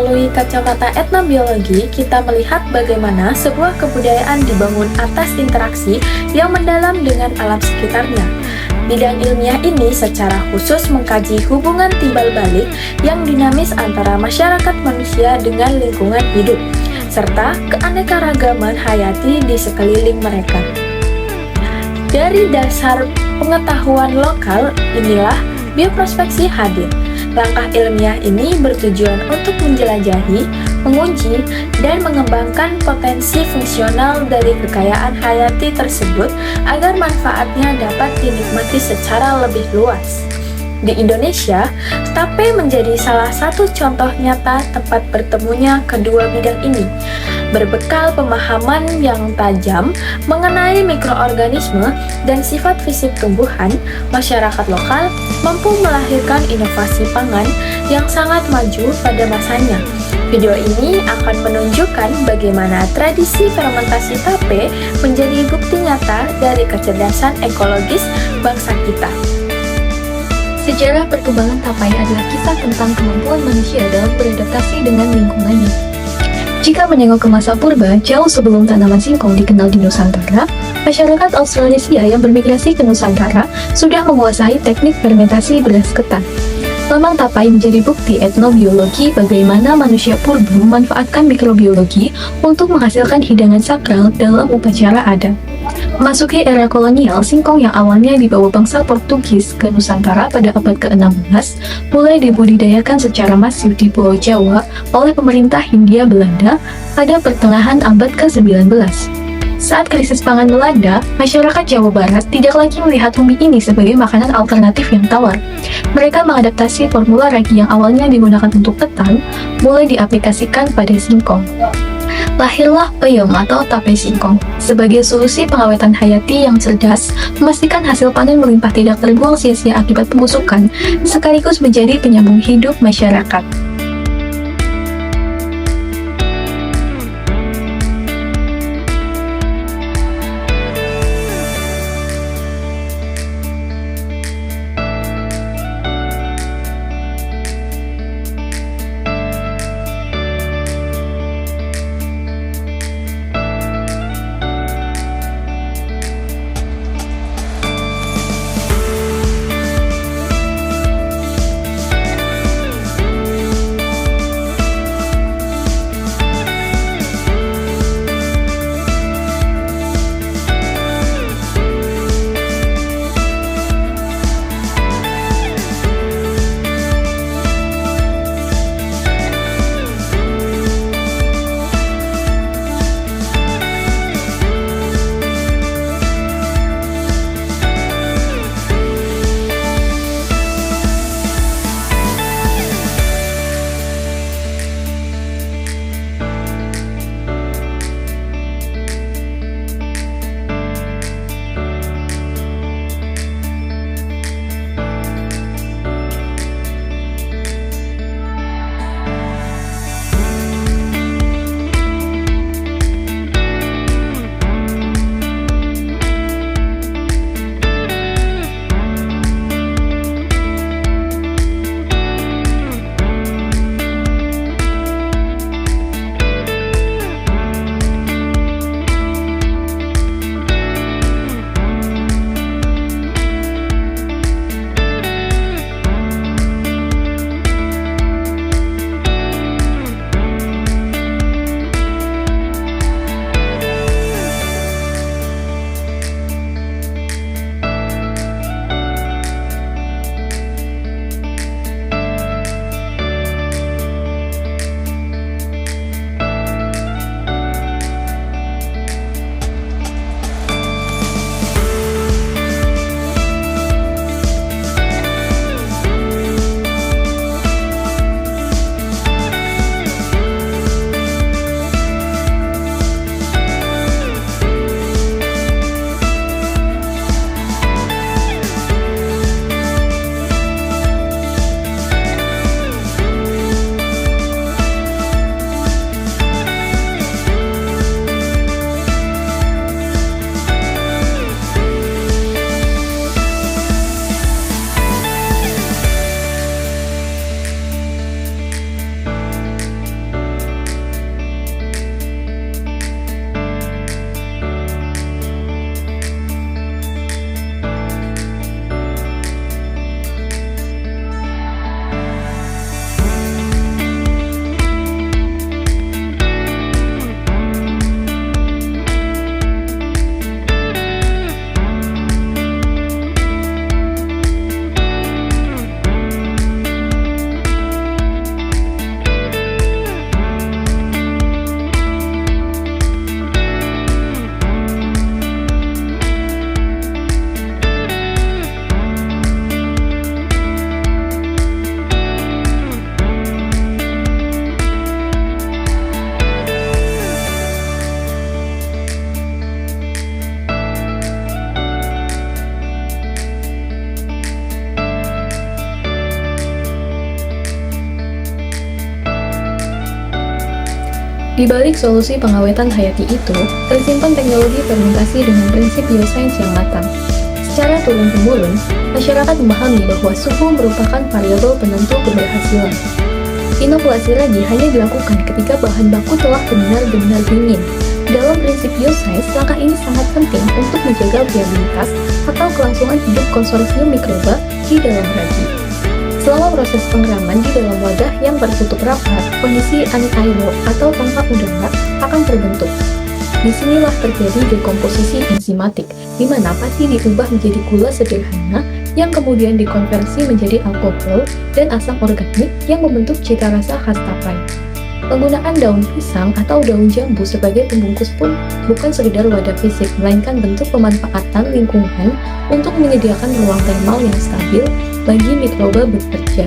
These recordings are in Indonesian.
Melalui kacamata etnobiologi, kita melihat bagaimana sebuah kebudayaan dibangun atas interaksi yang mendalam dengan alam sekitarnya. Bidang ilmiah ini secara khusus mengkaji hubungan timbal balik yang dinamis antara masyarakat manusia dengan lingkungan hidup, serta keanekaragaman hayati di sekeliling mereka. Dari dasar pengetahuan lokal, inilah bioprospeksi hadir. Langkah ilmiah ini bertujuan untuk menjelajahi, menguji, dan mengembangkan potensi fungsional dari kekayaan hayati tersebut agar manfaatnya dapat dinikmati secara lebih luas. Di Indonesia, TAPE menjadi salah satu contoh nyata tempat bertemunya kedua bidang ini. Berbekal pemahaman yang tajam mengenai mikroorganisme dan sifat fisik tumbuhan, masyarakat lokal mampu melahirkan inovasi pangan yang sangat maju pada masanya. Video ini akan menunjukkan bagaimana tradisi fermentasi tape menjadi bukti nyata dari kecerdasan ekologis bangsa kita. Sejarah perkembangan tapai adalah kisah tentang kemampuan manusia dalam beradaptasi dengan lingkungannya. Jika menengok ke masa purba, jauh sebelum tanaman singkong dikenal di Nusantara, masyarakat Australesia yang bermigrasi ke Nusantara sudah menguasai teknik fermentasi beras ketan. Lemang tapai menjadi bukti etnobiologi bagaimana manusia purba memanfaatkan mikrobiologi untuk menghasilkan hidangan sakral dalam upacara adat. Memasuki era kolonial, singkong yang awalnya dibawa bangsa Portugis ke Nusantara pada abad ke-16 mulai dibudidayakan secara masif di Pulau Jawa oleh pemerintah Hindia Belanda pada pertengahan abad ke-19. Saat krisis pangan melanda, masyarakat Jawa Barat tidak lagi melihat umbi ini sebagai makanan alternatif yang tawar. Mereka mengadaptasi formula ragi yang awalnya digunakan untuk ketan, mulai diaplikasikan pada singkong. Lahirlah peyem atau tape singkong sebagai solusi pengawetan hayati yang cerdas, memastikan hasil panen melimpah tidak terbuang sia-sia akibat pembusukan, sekaligus menjadi penyambung hidup masyarakat. Di balik solusi pengawetan hayati itu, tersimpan teknologi fermentasi dengan prinsip biosains yang matang. Secara turun-temurun, masyarakat memahami bahwa suhu merupakan variabel penentu keberhasilan. Inokulasi ragi hanya dilakukan ketika bahan baku telah benar-benar dingin. Dalam prinsip biosains, langkah ini sangat penting untuk menjaga viabilitas atau kelangsungan hidup konsorsium mikroba di dalam ragi. Selama proses pengeraman di dalam wadah yang tertutup rapat, kondisi anaerob atau tanpa udara akan terbentuk. Disinilah terjadi dekomposisi enzimatik, di mana pati diubah menjadi gula sederhana yang kemudian dikonversi menjadi alkohol dan asam organik yang membentuk cita rasa khas tapai. Penggunaan daun pisang atau daun jambu sebagai pembungkus pun bukan sekedar wadah fisik, melainkan bentuk pemanfaatan lingkungan untuk menyediakan ruang termal yang stabil bagi mikroba bekerja.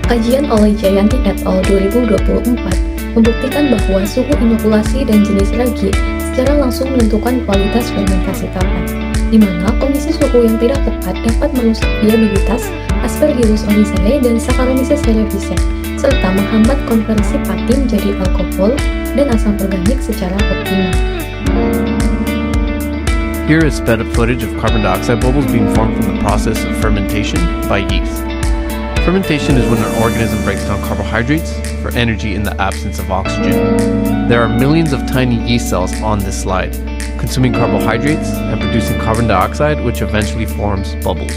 Kajian oleh Jayanti et al. 2024 membuktikan bahwa suhu inokulasi dan jenis ragi secara langsung menentukan kualitas fermentasi tapai, di mana kondisi suhu yang tidak tepat dapat merusak viabilitas Aspergillus oryzae dan Saccharomyces cerevisiae, serta menghambat konversi pati menjadi alkohol dan asam organik secara optimal. Here is sped up footage of carbon dioxide bubbles being formed from the process of fermentation by yeast. Fermentation is when an organism breaks down carbohydrates for energy in the absence of oxygen. There are millions of tiny yeast cells on this slide, consuming carbohydrates and producing carbon dioxide, which eventually forms bubbles.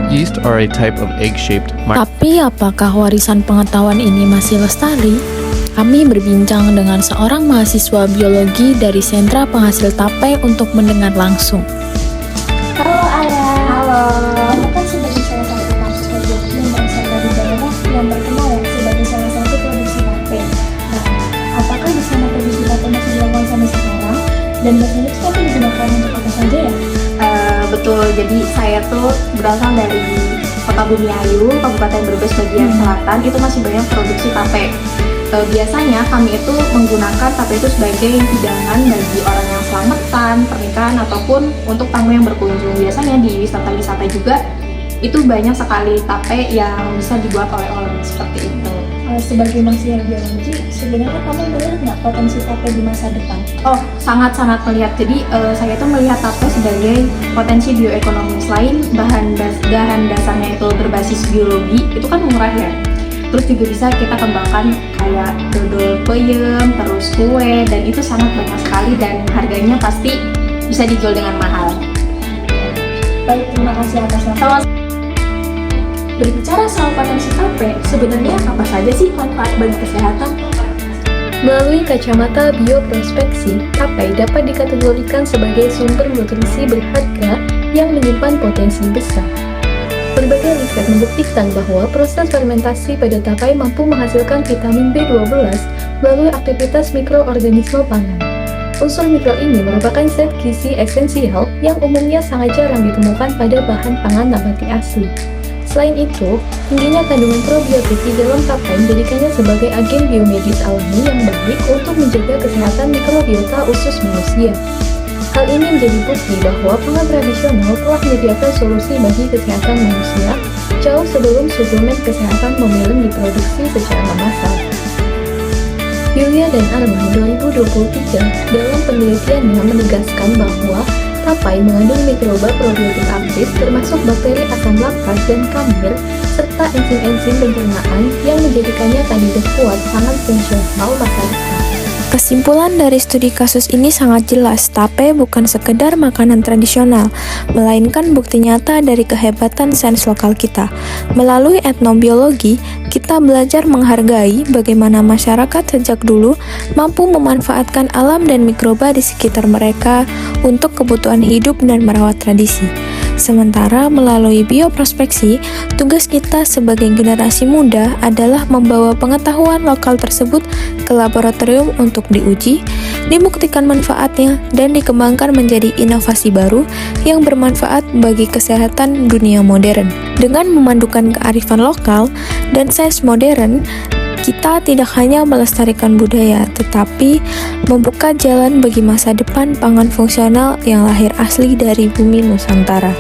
Yeast are a type of egg-shaped Tapi apakah warisan pengetahuan ini masih lestari? Kami berbincang dengan seorang mahasiswa biologi dari Sentra Penghasil Tapai untuk mendengar langsung. Halo Ara. Halo. Kamu kan sebagai salah satu mahasiswa biologi yang berasal dari daerah yang terkenal ya sebagai salah satu produksi tape. Nah, apakah di sana produksi tape masih dilakukan sampai sekarang? Dan biasanya tape digunakan untuk apa saja ya? Betul, jadi saya tuh berasal dari Kota Bumiayu, Kabupaten Brebes bagian selatan, itu masih banyak produksi tape. Biasanya kami itu menggunakan tape itu sebagai hidangan bagi orang yang selamatan, pernikahan, ataupun untuk tamu yang berkunjung. Biasanya di wisata-wisata juga itu banyak sekali tape yang bisa dibuat oleh-oleh seperti itu. Sebagai mahasiswa biologi, sebenarnya kamu melihat nggak potensi tape di masa depan? Oh, sangat-sangat melihat. Jadi saya tuh melihat tape sebagai potensi bioekonomi. Selain bahan dasarnya itu berbasis biologi, itu kan murah ya. Terus juga bisa kita kembangkan kayak dodol peyem, terus kue, dan itu sangat banyak sekali dan harganya pasti bisa dijual dengan mahal. Baik, terima kasih atas waktu. Berbicara soal potensi tape, sebenarnya apa saja sih manfaat bagi kesehatan? Melalui kacamata bioprospeksi, tapai dapat dikategorikan sebagai sumber nutrisi berharga yang menyimpan potensi besar. Berbagai riset membuktikan bahwa proses fermentasi pada tapai mampu menghasilkan vitamin B12 melalui aktivitas mikroorganisme pangan. Unsur mikro ini merupakan zat gizi esensial yang umumnya sangat jarang ditemukan pada bahan pangan nabati asli. Selain itu, tingginya kandungan probiotik di dalam tapai menjadikannya sebagai agen biomedis alami yang baik untuk menjaga kesehatan mikrobiota usus manusia. Hal ini menjadi bukti bahwa pangan tradisional telah menyediakan solusi bagi kesehatan manusia jauh sebelum suplemen kesehatan modern diproduksi secara massal. Yulia dan Arman 2023 dalam penelitiannya menegaskan bahwa tapai mengandung mikroba probiotik aktif termasuk bakteri asam laktat dan kamir serta enzim-enzim pencernaan yang menjadikannya kandidat kuat pangan fungsional masa depan. Kesimpulan dari studi kasus ini sangat jelas, tape bukan sekedar makanan tradisional, melainkan bukti nyata dari kehebatan sains lokal kita. Melalui etnobiologi, kita belajar menghargai bagaimana masyarakat sejak dulu mampu memanfaatkan alam dan mikroba di sekitar mereka untuk kebutuhan hidup dan merawat tradisi. Sementara melalui bioprospeksi, tugas kita sebagai generasi muda adalah membawa pengetahuan lokal tersebut ke laboratorium untuk diuji, dibuktikan manfaatnya, dan dikembangkan menjadi inovasi baru yang bermanfaat bagi kesehatan dunia modern. Dengan memandukan kearifan lokal dan sains modern, kita tidak hanya melestarikan budaya, tetapi membuka jalan bagi masa depan pangan fungsional yang lahir asli dari bumi Nusantara.